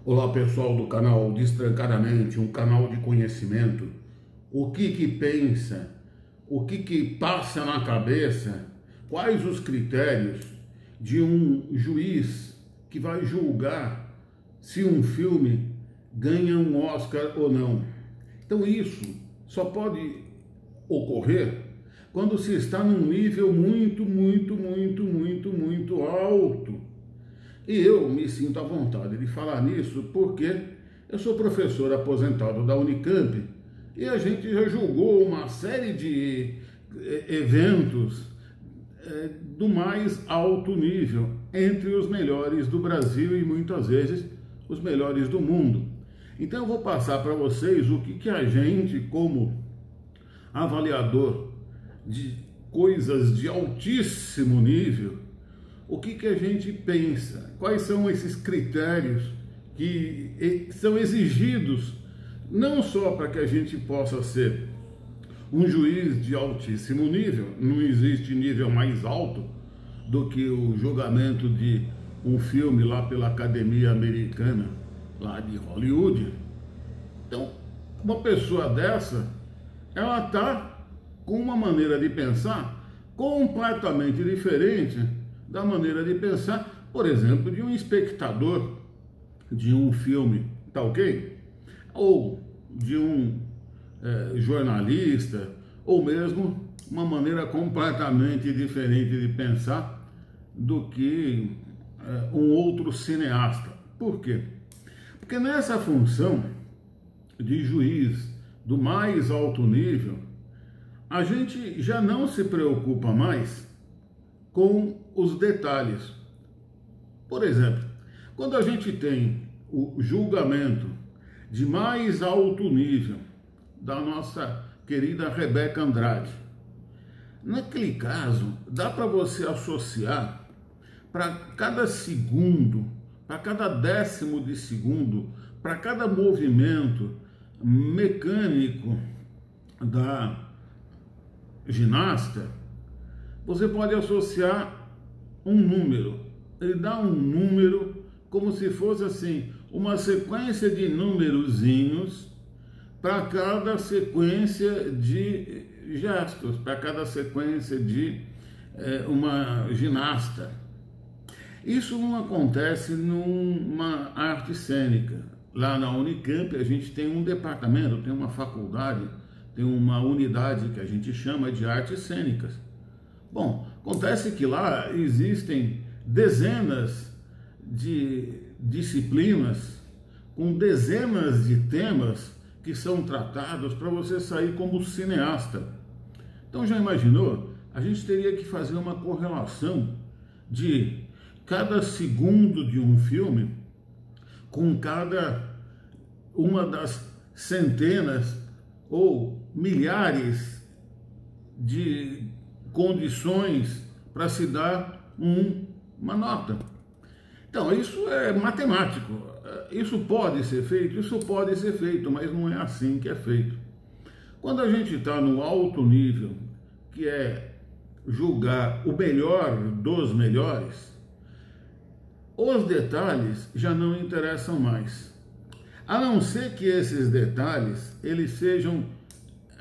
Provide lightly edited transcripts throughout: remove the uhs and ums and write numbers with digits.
Olá pessoal do canal Destrancadamente, um canal de conhecimento. O que pensa, o que passa na cabeça, quais os critérios de um juiz que vai julgar se um filme ganha um Oscar ou não. Então isso só pode ocorrer quando se está num nível muito alto. E eu me sinto à vontade de falar nisso porque eu sou professor aposentado da Unicamp e a gente já julgou uma série de eventos do mais alto nível, entre os melhores do Brasil e muitas vezes os melhores do mundo. Então eu vou passar para vocês o que a gente, como avaliador de coisas de altíssimo nível, o que a gente pensa, quais são esses critérios que são exigidos, não só para que a gente possa ser um juiz de altíssimo nível, não existe nível mais alto do que o julgamento de um filme lá pela Academia Americana, lá de Hollywood. Então, uma pessoa dessa, ela está com uma maneira de pensar completamente diferente da maneira de pensar, por exemplo, de um espectador de um filme, tá ok? Ou de um jornalista, ou mesmo uma maneira completamente diferente de pensar do que um outro cineasta. Por quê? Porque nessa função de juiz do mais alto nível, a gente já não se preocupa mais com os detalhes. Por exemplo, quando a gente tem o julgamento de mais alto nível da nossa querida Rebeca Andrade, naquele caso, dá para você associar para cada segundo, para cada décimo de segundo, para cada movimento mecânico da ginasta, você pode associar um número. Ele dá um número como se fosse assim, uma sequência de númerozinhos para cada sequência de gestos, para cada sequência de uma ginasta. Isso não acontece numa arte cênica. Lá na Unicamp a gente tem um departamento, tem uma faculdade, tem uma unidade que a gente chama de artes cênicas. Bom, acontece que lá existem dezenas de disciplinas com dezenas de temas que são tratados para você sair como cineasta. Então já imaginou? A gente teria que fazer uma correlação de cada segundo de um filme com cada uma das centenas ou milhares de condições para se dar uma nota. Então, isso é matemático. Isso pode ser feito, mas não é assim que é feito. Quando a gente está no alto nível, que é julgar o melhor dos melhores, os detalhes já não interessam mais. A não ser que esses detalhes eles sejam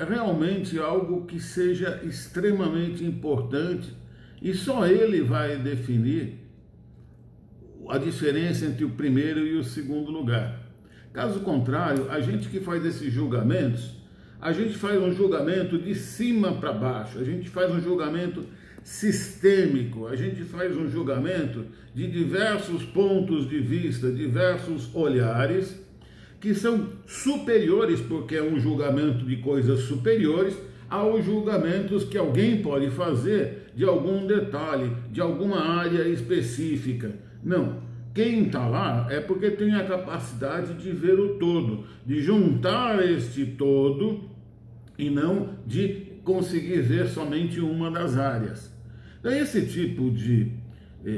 realmente algo que seja extremamente importante e só ele vai definir a diferença entre o primeiro e o segundo lugar. Caso contrário, a gente que faz esses julgamentos, a gente faz um julgamento de cima para baixo, a gente faz um julgamento sistêmico, a gente faz um julgamento de diversos pontos de vista, diversos olhares, que são superiores, porque é um julgamento de coisas superiores aos julgamentos que alguém pode fazer de algum detalhe, de alguma área específica. Não, quem está lá é porque tem a capacidade de ver o todo, de juntar este todo e não de conseguir ver somente uma das áreas. Então esse tipo de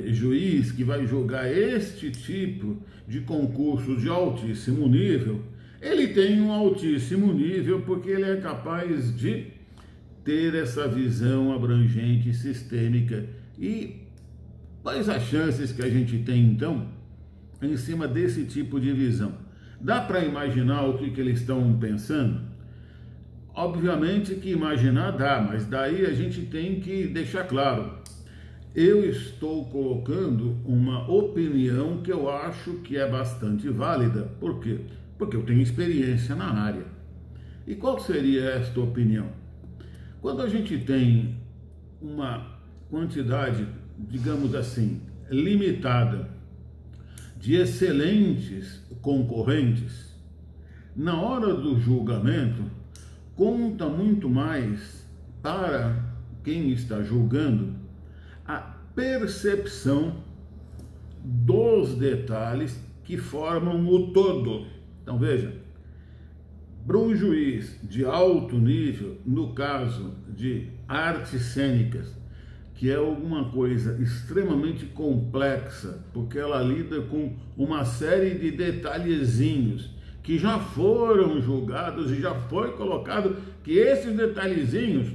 juiz que vai julgar este tipo de concurso de altíssimo nível, ele tem um altíssimo nível porque ele é capaz de ter essa visão abrangente, sistêmica. E quais as chances que a gente tem então em cima desse tipo de visão. Dá para imaginar o que eles estão pensando? Obviamente que imaginar dá, mas daí a gente tem que deixar claro. Eu estou colocando uma opinião que eu acho que é bastante válida. Por quê? Porque eu tenho experiência na área. E qual seria esta opinião? Quando a gente tem uma quantidade, digamos assim, limitada de excelentes concorrentes, na hora do julgamento, conta muito mais para quem está julgando a percepção dos detalhes que formam o todo. Então veja, para um juiz de alto nível, no caso de artes cênicas, que é alguma coisa extremamente complexa, porque ela lida com uma série de detalhezinhos que já foram julgados e já foi colocado que esses detalhezinhos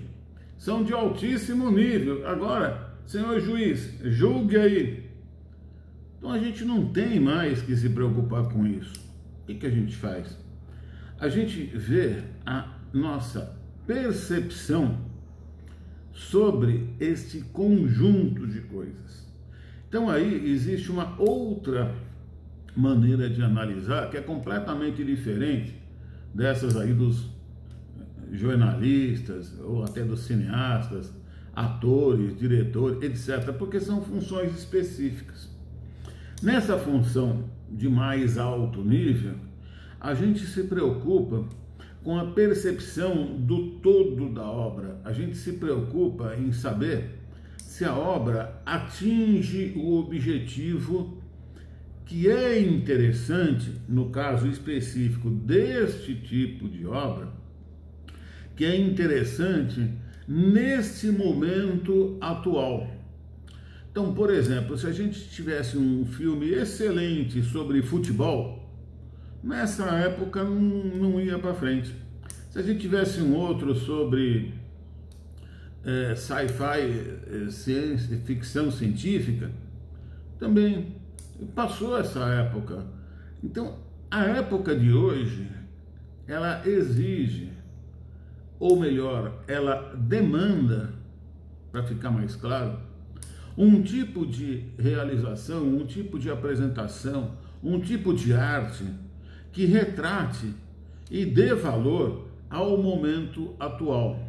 são de altíssimo nível. Agora, senhor juiz, julgue aí. Então a gente não tem mais que se preocupar com isso. O que a gente faz? A gente vê a nossa percepção sobre este conjunto de coisas. Então aí existe uma outra maneira de analisar que é completamente diferente dessas aí dos jornalistas ou até dos cineastas, atores, diretores, etc., porque são funções específicas. Nessa função de mais alto nível, a gente se preocupa com a percepção do todo da obra. A gente se preocupa em saber se a obra atinge o objetivo que é interessante, no caso específico deste tipo de obra, que é interessante neste momento atual. Então, por exemplo, se a gente tivesse um filme excelente sobre futebol, nessa época não ia para frente. Se a gente tivesse um outro sobre sci-fi, ciência, ficção científica, também passou essa época. Então, a época de hoje, ela exige, ou melhor, ela demanda, para ficar mais claro, um tipo de realização, um tipo de apresentação, um tipo de arte que retrate e dê valor ao momento atual.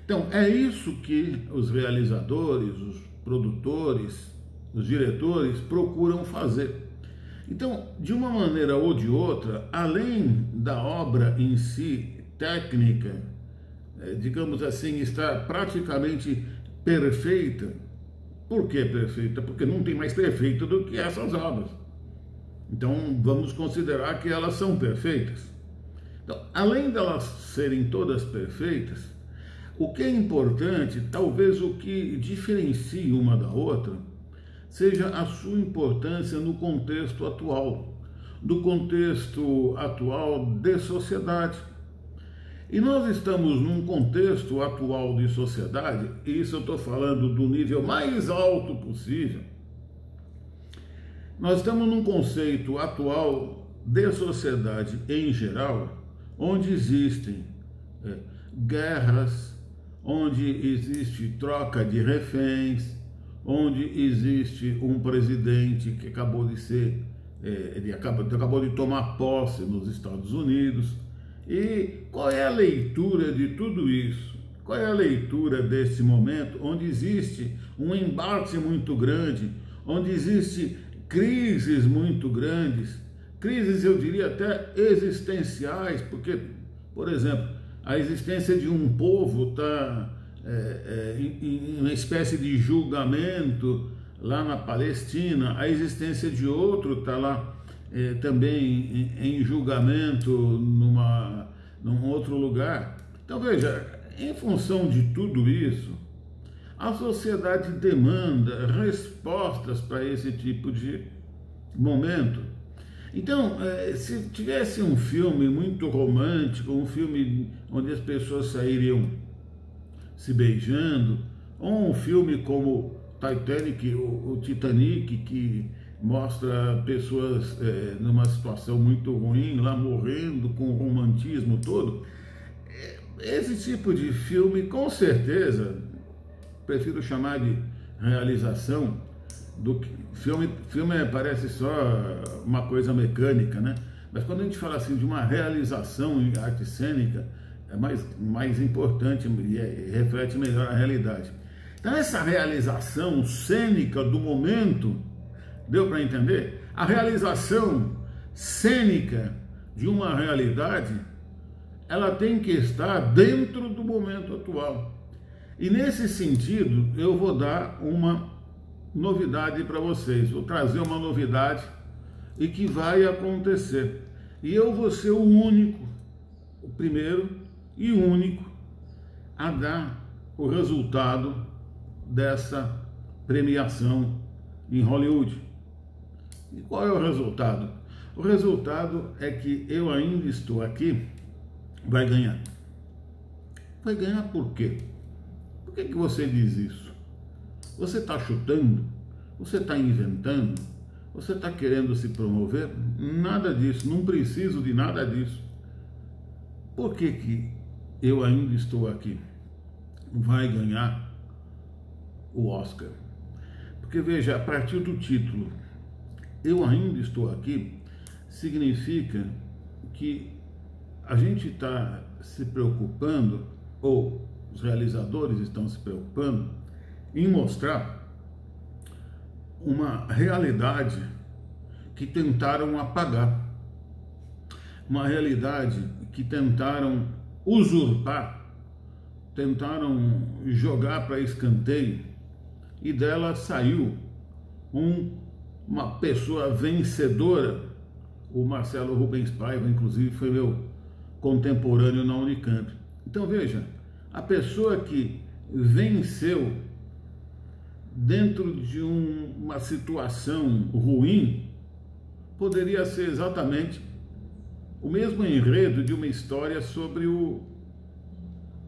Então, é isso que os realizadores, os produtores, os diretores procuram fazer. Então, de uma maneira ou de outra, além da obra em si, técnica, digamos assim, estar praticamente perfeita. Por que perfeita? Porque não tem mais perfeita do que essas obras. Então, vamos considerar que elas são perfeitas. Então, além delas serem todas perfeitas, o que é importante, talvez o que diferencie uma da outra, seja a sua importância no contexto atual, do contexto atual de sociedade. E nós estamos num contexto atual de sociedade, e isso eu estou falando do nível mais alto possível. Nós estamos num conceito atual de sociedade em geral, onde existem guerras, onde existe troca de reféns, onde existe um presidente que acabou de ser, ele acabou de tomar posse nos Estados Unidos. E qual é a leitura de tudo isso? Qual é a leitura desse momento onde existe um embate muito grande, onde existe crises muito grandes, crises eu diria até existenciais, porque, por exemplo, a existência de um povo está em uma espécie de julgamento lá na Palestina, a existência de outro está lá também em julgamento num outro lugar. Então veja, em função de tudo isso, a sociedade demanda respostas para esse tipo de momento. Então, se tivesse um filme muito romântico, um filme onde as pessoas sairiam se beijando, ou um filme como o Titanic, mostra pessoas numa situação muito ruim, lá morrendo, com o romantismo todo. Esse tipo de filme, com certeza, prefiro chamar de realização do que filme parece só uma coisa mecânica, né? Mas quando a gente fala assim de uma realização em arte cênica, é mais importante e reflete melhor a realidade. Então essa realização cênica do momento, deu para entender? A realização cênica de uma realidade, ela tem que estar dentro do momento atual. E nesse sentido, eu vou dar uma novidade para vocês. Vou trazer uma novidade e que vai acontecer. E eu vou ser o único, o primeiro e único a dar o resultado dessa premiação em Hollywood. E qual é o resultado? O resultado é que Eu Ainda Estou Aqui vai ganhar. Vai ganhar por quê? Por que você diz isso? Você está chutando? Você está inventando? Você está querendo se promover? Nada disso, não preciso de nada disso. Por que Eu Ainda Estou Aqui vai ganhar o Oscar? Porque veja, a partir do título Eu Ainda Estou Aqui, significa que a gente está se preocupando, ou os realizadores estão se preocupando, em mostrar uma realidade que tentaram apagar, uma realidade que tentaram usurpar, tentaram jogar para escanteio, e dela saiu uma pessoa vencedora. O Marcelo Rubens Paiva, inclusive, foi meu contemporâneo na Unicamp. Então veja, a pessoa que venceu dentro de uma situação ruim poderia ser exatamente o mesmo enredo de uma história sobre o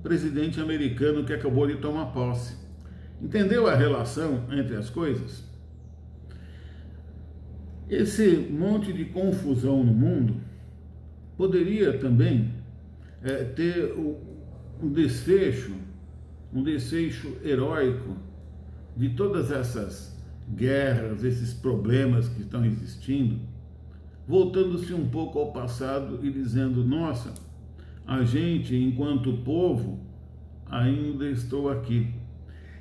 presidente americano que acabou de tomar posse. Entendeu a relação entre as coisas? Esse monte de confusão no mundo poderia também ter um desfecho heróico de todas essas guerras, esses problemas que estão existindo, voltando-se um pouco ao passado e dizendo: nossa, a gente, enquanto povo, ainda estou aqui.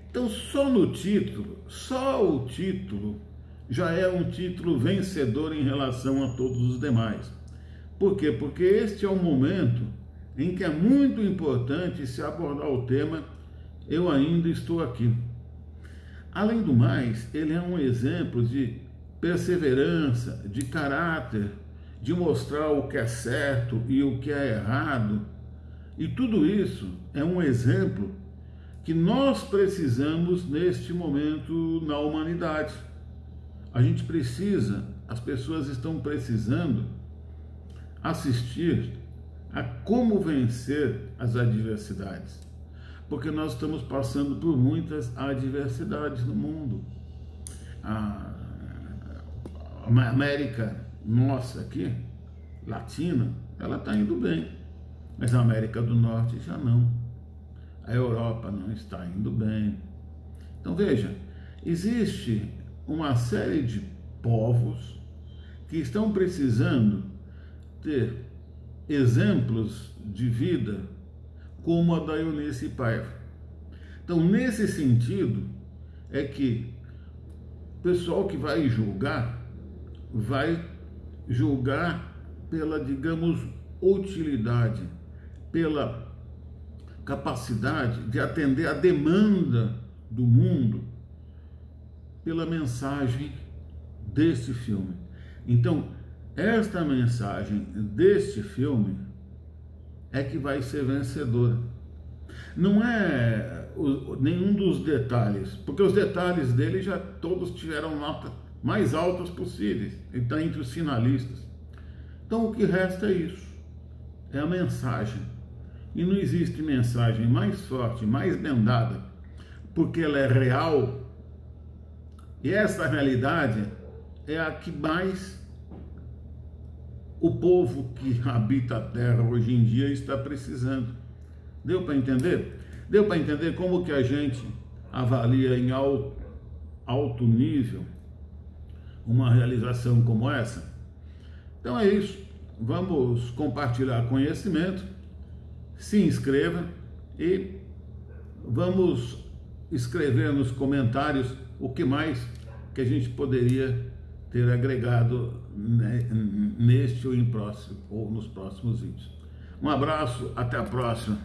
Então, só o título já é um título vencedor em relação a todos os demais. Por quê? Porque este é o momento em que é muito importante se abordar o tema Eu Ainda Estou Aqui. Além do mais, ele é um exemplo de perseverança, de caráter, de mostrar o que é certo e o que é errado. E tudo isso é um exemplo que nós precisamos neste momento na humanidade. A gente precisa, as pessoas estão precisando assistir a como vencer as adversidades, porque nós estamos passando por muitas adversidades no mundo. A América nossa aqui, latina, ela está indo bem, mas a América do Norte já não. A Europa não está indo bem. Então veja, existe uma série de povos que estão precisando ter exemplos de vida como a da Eunice Paiva. Então, nesse sentido, é que o pessoal que vai julgar pela, digamos, utilidade, pela capacidade de atender a demanda do mundo, pela mensagem deste filme. Então, esta mensagem deste filme é que vai ser vencedora. Não é nenhum dos detalhes, porque os detalhes dele já todos tiveram notas mais altas possíveis. Ele está entre os finalistas. Então, o que resta é isso. É a mensagem. E não existe mensagem mais forte, mais bem dada, porque ela é real. E essa realidade é a que mais o povo que habita a Terra hoje em dia está precisando. Deu para entender? Deu para entender como que a gente avalia em alto nível uma realização como essa? Então é isso. Vamos compartilhar conhecimento. Se inscreva e vamos escrever nos comentários o que mais que a gente poderia ter agregado neste ou nos próximos vídeos. Um abraço, até a próxima.